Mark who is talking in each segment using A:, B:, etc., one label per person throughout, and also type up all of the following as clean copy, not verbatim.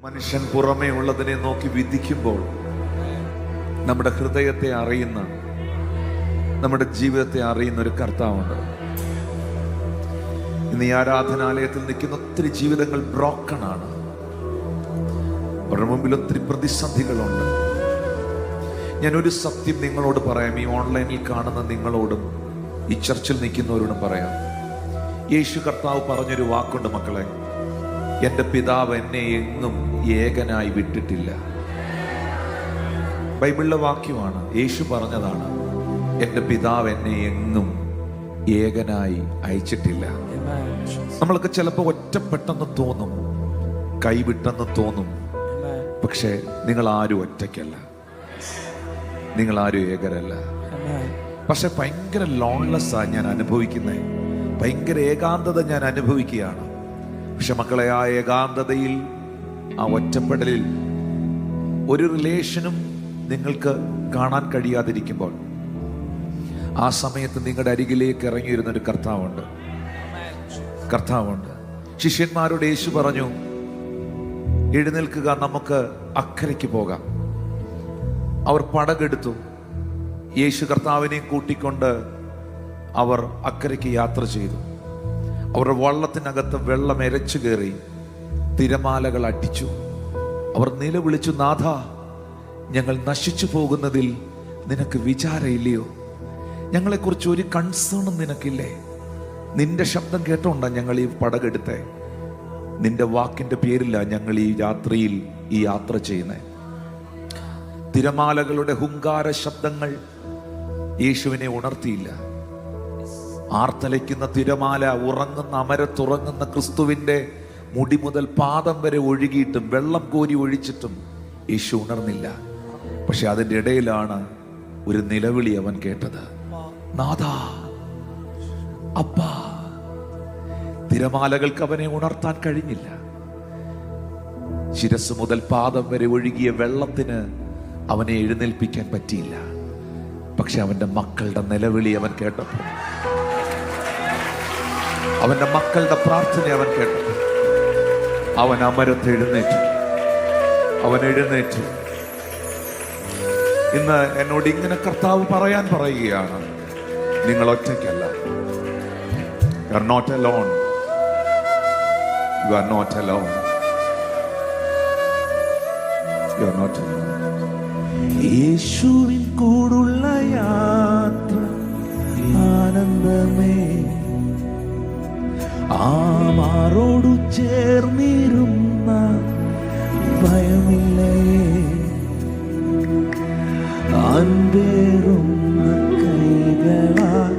A: മനുഷ്യൻ പുറമേ ഉള്ളതിനെ നോക്കി വിധിക്കുമ്പോൾ നമ്മുടെ ഹൃദയത്തെ അറിയുന്ന, നമ്മുടെ ജീവിതത്തെ അറിയുന്ന ഒരു കർത്താവുണ്ട്. ഇന്ന് ഈ ആരാധനാലയത്തിൽ നിൽക്കുന്ന ഒത്തിരി ജീവിതങ്ങൾ ബ്രോക്കൺ ആണ്. അവരുടെ മുമ്പിൽ ഒത്തിരി പ്രതിസന്ധികളുണ്ട്. ഞാനൊരു സത്യം നിങ്ങളോട് പറയാം, ഈ ഓൺലൈനിൽ കാണുന്ന നിങ്ങളോടും ഈ ചർച്ചിൽ നിൽക്കുന്നവരോടും പറയാം. യേശു കർത്താവ് പറഞ്ഞൊരു വാക്കുണ്ട് മക്കളെ, എൻ്റെ പിതാവ് എന്നെ എങ്ങും ഏകനായി വിട്ടിട്ടില്ല. ബൈബിളിലെ വാക്യമാണ്, യേശു പറഞ്ഞതാണ്. എൻ്റെ പിതാവ് എന്നെ എങ്ങും ഏകനായി അയച്ചിട്ടില്ല. നമ്മൾക്ക് ചിലപ്പോൾ ഒറ്റപ്പെട്ടെന്ന് തോന്നും, കൈവിട്ടെന്ന് തോന്നും. പക്ഷേ നിങ്ങൾ ആരും ഒറ്റയ്ക്കല്ല, നിങ്ങൾ ആരും ഏകരല്ല. പക്ഷെ ഭയങ്കര ലോൺലെസ്സാണ് ഞാൻ അനുഭവിക്കുന്നത്, ഭയങ്കര ഏകാന്തത ഞാൻ അനുഭവിക്കുകയാണ്. പക്ഷെ മക്കളെ, ആ ഏകാന്തതയിൽ, ആ ഒറ്റപ്പെടലിൽ ഒരു റിലേഷനും നിങ്ങൾക്ക് കാണാൻ കഴിയാതിരിക്കുമ്പോൾ ആ സമയത്ത് നിങ്ങളുടെ അരികിലേക്ക് ഇറങ്ങി വരുന്നൊരു കർത്താവുണ്ട്. ശിഷ്യന്മാരോട് യേശു പറഞ്ഞു, എഴുന്നേൽക്കുക, നമുക്ക് അക്കരയ്ക്ക് പോകാം. അവർ പടകെടുത്തു. യേശു കർത്താവിനെ കൂട്ടിക്കൊണ്ട് അവർ അക്കരയ്ക്ക് യാത്ര ചെയ്തു. അവരുടെ വള്ളത്തിനകത്ത് വെള്ളം എരച്ചു കയറി, തിരമാലകൾ അടിച്ചു. അവർ നിലവിളിച്ചു, നാഥ, ഞങ്ങൾ നശിച്ചു പോകുന്നതിൽ നിനക്ക് വിചാരമില്ലയോ? ഞങ്ങളെക്കുറിച്ച് ഒരു കൺസേണും നിനക്കില്ലേ? നിന്റെ ശബ്ദം കേട്ടോണ്ടാ ഞങ്ങൾ ഈ പടകെടുത്തേ, നിന്റെ വാക്കിന്റെ പേരില്ല ഞങ്ങൾ ഈ രാത്രിയിൽ ഈ യാത്ര ചെയ്യുന്നേ. തിരമാലകളുടെ ഹുങ്കാര ശബ്ദങ്ങൾ യേശുവിനെ ഉണർത്തിയില്ല. ആർത്തലയ്ക്കുന്ന തിരമാല ഉറങ്ങുന്ന, അമരത്തുറങ്ങുന്ന ക്രിസ്തുവിന്റെ മുടി മുതൽ പാദം വരെ ഒഴുകിയിട്ടും, വെള്ളം കോരി ഒഴിച്ചിട്ടും യേശു ഉണർന്നില്ല. പക്ഷെ അതിൻ്റെ ഇടയിലാണ് ഒരു നിലവിളി അവൻ കേട്ടത്, നാഥാ, അപ്പാ. തിരമാലകൾക്ക് അവനെ ഉണർത്താൻ കഴിഞ്ഞില്ല. ശിരസ് മുതൽ പാദം വരെ ഒഴുകിയ വെള്ളത്തിന് അവനെ എഴുന്നേൽപ്പിക്കാൻ പറ്റിയില്ല. പക്ഷെ അവന്റെ മക്കളുടെ നിലവിളി അവൻ കേട്ടപ്പോൾ, അവന്റെ മക്കളുടെ പ്രാർത്ഥന അവൻ കേട്ടപ്പോൾ, അവൻ അമരത്ത് എഴുന്നേറ്റു. ഇന്ന് എന്നോട് ഇങ്ങനെ കർത്താവ് പറയുകയാണ്, നിങ്ങൾ ഒറ്റയ്ക്കല്ല. You are not alone. You are not alone. You are not alone. യേശുവിൻ കൂടുള്ള യാത്ര ആനന്ദമേ, ആമാറോടു ചേർന്നിരുന്ന ഭയമില്ലേ, അൻപേറുന്ന കൈകളാൽ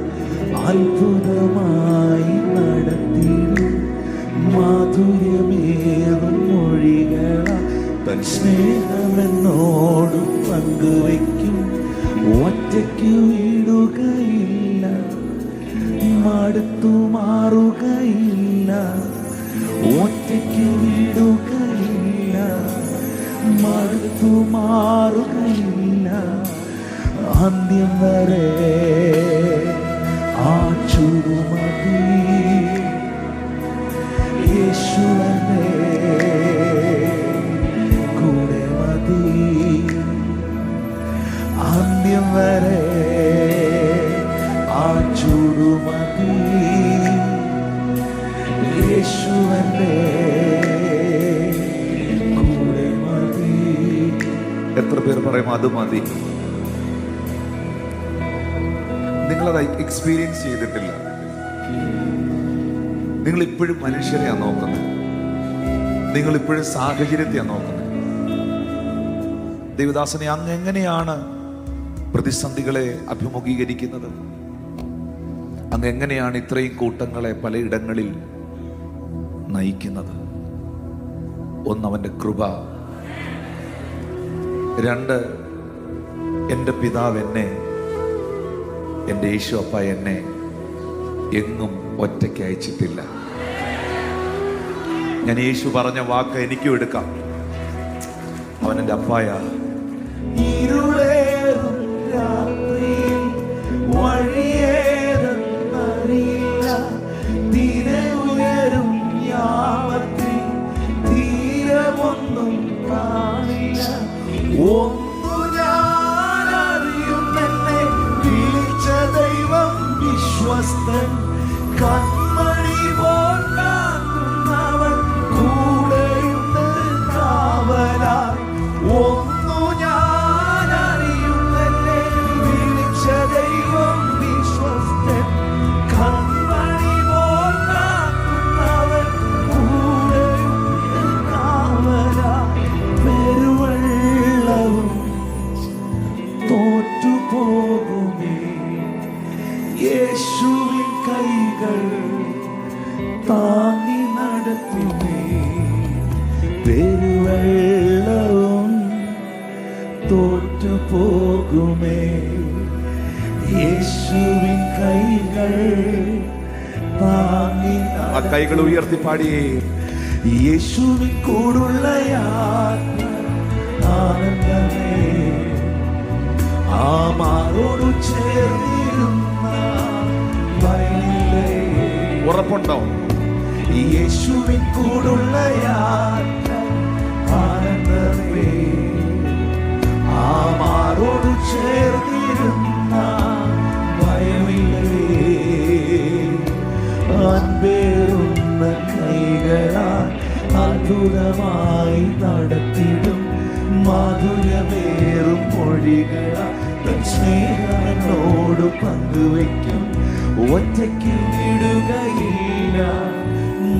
A: അത്ഭുതമായി നടത്തിടും, മാധുര്യമേറും മൊഴികളാൽ തൻ സ്നേഹമെന്നോടും പങ്കുവയ്ക്കും. ഒറ്റയ്ക്ക് വിടുകയില്ല, മടുത്തു മാറുകയില്ല. ഒറ്റയ്ക്ക് വിടുകയില്ല, മടുത്തു മാറുകയില്ല. അന്ത്യം വരെ ആ ചുടുമതി യേശുവേ കൂടെ മതി. അന്ത്യം വരെ ആ ചുടുമതി യേശുവേ കൂടെ മതി. എത്ര പേർ പറയും അത് മതി? നിങ്ങളത് എക്സ്പീരിയൻസ് ചെയ്തിട്ടില്ല. നിങ്ങൾ ഇപ്പോഴും മനുഷ്യരെയാണ് നോക്കുന്നത്, നിങ്ങൾ ഇപ്പോഴും സാഹചര്യത്തെയാണ് നോക്കുന്നത്. ദേവദാസനെ, അങ്ങ് എങ്ങനെയാണ് പ്രതിസന്ധികളെ അഭിമുഖീകരിക്കുന്നത്? അങ്ങ് എങ്ങനെയാണ് ഇത്രയും കൂട്ടങ്ങളെ പലയിടങ്ങളിൽ നയിക്കുന്നത്? ഒന്ന്, അവന്റെ കൃപ. രണ്ട്, എൻ്റെ പിതാവ് എന്നെ, എൻ്റെ യേശു അപ്പ എന്നെ എങ്ങും ഒറ്റയ്ക്ക് അയച്ചിട്ടില്ല. ഞാൻ യേശു പറഞ്ഞ വാക്ക് എനിക്കും എടുക്കാം. അവൻ എൻ്റെ അപ്പായ. ഇരുളേറും രാത്രിയിൽ വഴിയേറെന്നറിയില്ല, തിര ഉയരും യാമത്തിൽ തീരമൊന്നും
B: ഒന്നും കാണില്ല. ഒന്നു ഞാൻ അറിയുന്നെന്നെ വിളിച്ച ദൈവം വിശ്വസ്തൻ. കൺമണി പോൽ കാക്കുന്നവൻ കൂടെയുണ്ട് കാവലായി. ഒന്നു ഞാൻ അറിയുന്നെന്നെ വിളിച്ച ദൈവം വിശ്വസ്തൻ. കൺമണി പോൽ കാക്കുന്നവൻ കൂടെയുണ്ട് കാവലായി. പെരുവെള്ളവും തോറ്റുപോകുമേ, യേശുവിൻ കൈകൾ താങ്ങി നടത്തുമേ. പെരുവെള്ളവും തോറ്റുപോകുമേ, യേശുവിൻ കൈകൾ താങ്ങി.
A: ആ കൈകൾ ഉയർത്തി പാടിയേ.
B: യേശുവിൻ കൂടുള്ള യാത്ര ആനന്ദമേ, ആ മാറോടു ചേർന്നിരുന്ന വയലിലെ.
A: ഉറപ്പുണ്ടോ?
B: യേശുവിൻ കൂടുള്ള യാത്ര ആനന്ദമേ, ആ മാറോടു ചേർന്നിരുന്ന വയലിലെ. അൻപേറുന്ന കൈകളാൽ അത്ഭുതമായി നടത്തിടും മാധുര്യമേറും മൊഴികളാൽ തൻ സ്നേഹനോട് പങ്കുവയ്ക്കും. ഒറ്റയ്ക്ക് വിടുകയില്ല,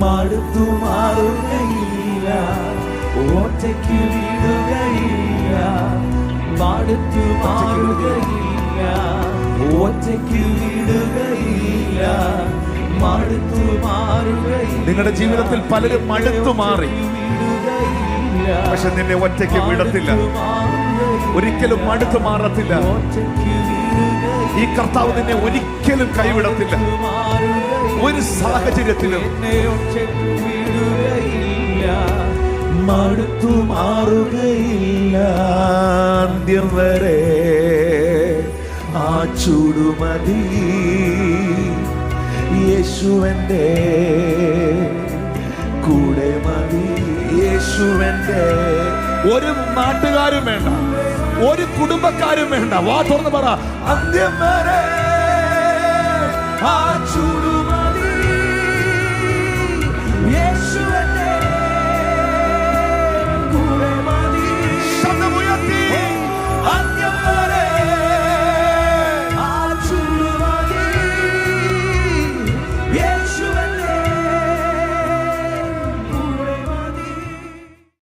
B: മടുത്തു മാറുകയില്ല. ഒറ്റയ്ക്ക് വിടുകയില്ല, മടുത്തു മാറുകയില്ല. ഒറ്റയ്ക്ക് വിടുകയില്ല, മടുത്തു മാറുകയില്ല.
A: നിങ്ങളുടെ ജീവിതത്തിൽ പലരും മടുത്തു മാറി, പക്ഷെ നിന്നെ ഒറ്റയ്ക്ക് വിടത്തില്ല, ഒരിക്കലും മടുത്തു മാറത്തില്ല. ഈ കർത്താവ് നിന്നെ ഒരിക്കലും കൈവിടത്തില്ല, ഒരു സാഹചര്യത്തിലും.
B: മടുത്തു മാറുകയില്ല, അന്ത്യം വരെ ആ ചൂടുമതി. യേശുവന്റെ കൂടെ മതി, യേശുവന്റെ.
A: ഒരു നാട്ടുകാരും വേണ്ട, ഒരു കുടുംബക്കാരും വേണ്ട. വാ തുറന്ന് പറ,
B: അന്ത്യം വരെ ആ ചൂടു